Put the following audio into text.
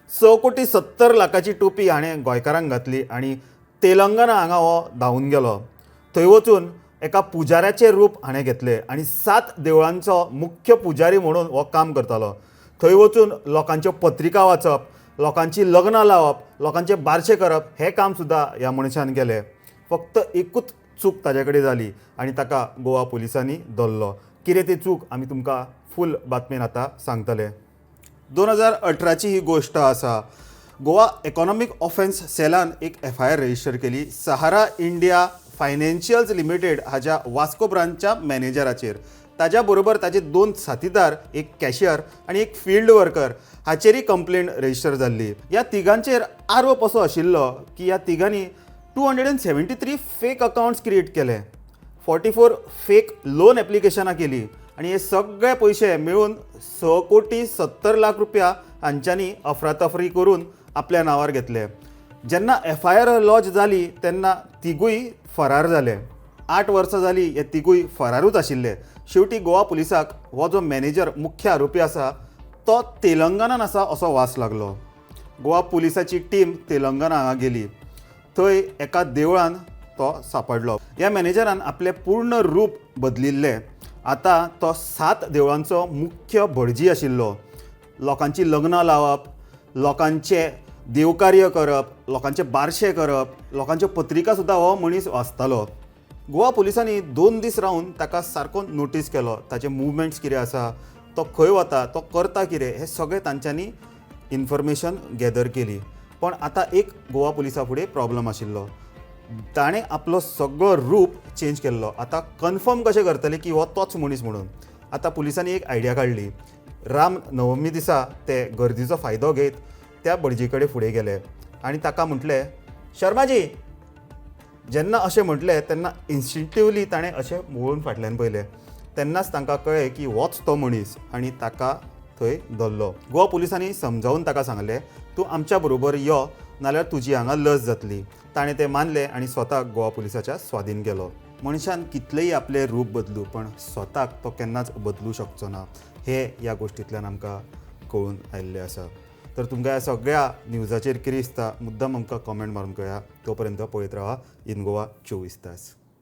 ₹1,70,00,000ची टोपी हाणें गोंयकारांक घातली आनी तेलंगणा हांगा हो धांवून गेलो. थंय वचून एका पुजाऱ्याचें रूप हाणें घेतलें आनी 7 देवळांचो मुख्य पुजारी म्हणून हो काम करतालो. थंय वचून लोकांच्यो पत्रिका वाचप, लोकांची लग्नां लावप, लोकांचे बारशे करप हें काम सुद्दां ह्या मनशान केलें. फक्त एकूच चूक ताजे कडेन जाली आनी ताका गोवा पुलिसांनी धरलो. कितें ती चूक आमी तुमकां फूल बातमेन आतां सांगतले. 2018ची ही गोश्ट आसा. गोवा इकॉनॉमीक ऑफेन्स सेलान एक FIR रजिस्टर केली सहारा इंडिया फायनान्शियल्स लिमिटेड हाच्या वास्को ब्रांचच्या मॅनेजराचेर. ताज्या बरोबर ताचे 2 साथीदार, एक कॅशियर आनी एक फील्ड वर्कर हाचेरय कंप्लेंट रजिस्टर जाल्ली. ह्या तिगांचेर आरोप असो आशिल्लो की ह्या तिगांनी 273 फेक अकाउंट्स क्रिएट केले, 44 फेक लोन एप्लिकेशनां केली आनी हे सगळे पयशे मेळून ₹6,70,00,000 हांच्यांनी अफरातफरी करून आपल्या नांवार घेतले. जेन्ना FIR लॉन्च जाली तेन्ना तिगूय फरार जाले. 8 वर्सां जालीं हे तिगूय फरारूच आशिल्ले. शेवटी गोवा पुलिसाक हो जो मॅनेजर मुख्य आरोपी आसा तो तेलंगणान आसा असो वास लागलो. गोवा पुलिसाची टीम तेलंगणा हांगा गेली. थंय एका देवळान तो सांपडलो. ह्या मॅनेजरान आपलें पूर्ण रूप बदलिल्लें. आतां तो 7 देवळांचो मुख्य भटजी आशिल्लो. लोकांची लग्नां लावप, लोकांचे देवकार्य करप, लोकांचे बारशे करप, लोकांच्यो पत्रिका सुद्दां हो मनीस वाचतालो. गोवा पुलिसांनी 2 दीस रावन ताका सारको नोटीस केलो. ताचे मुवमेंट्स कितें आसा, तो खंय वता, तो करता कितें, हें सगळें तांच्यांनी इन्फॉर्मेशन गॅदर केली. पण आतां एक गोवा पुलिसा फुडें प्रॉब्लम आशिल्लो. ताणें आपलो सगळो रूप चेंज केल्लो. आतां कन्फर्म कशें करतले की हो तोच मनीस म्हणून. आतां पुलिसांनी एक आयडिया काडली. राम नवमी दिसा ते गर्दीचो फायदो घेत त्या भटजी कडेन फुडें गेले आनी ताका म्हटलें, शर्माजी. जेन्ना अशें म्हटलें तेन्ना इन्स्टिंक्टिवली ताणें अशें मुळून फाटल्यान पयलें. तेन्नाच तांकां कळ्ळें की होच तो मनीस आनी ताका थंय धरलो. गोवा पुलिसांनी समजावून ताका सांगलें, तूं आमच्या बरोबर यो नाल्यार तुजी हांगा लज जातली. ताणें तें मानलें आनी स्वताक गोवा पुलिसाच्या स्वाधीन केलो. मनशान कितलेंय आपलें रूप बदलूं पण स्वताक तो केन्नाच बदलूं शकचो ना. हें ह्या गोश्टींतल्यान आमकां कळून आयिल्लें आसा. तर तुमकां ह्या सगळ्या न्यूजाचेर कितें दिसता मुद्दाम आमकां कॉमेंट मारून कळया. तो पर्यंत पळयत रावा इन गोवा 24 तास.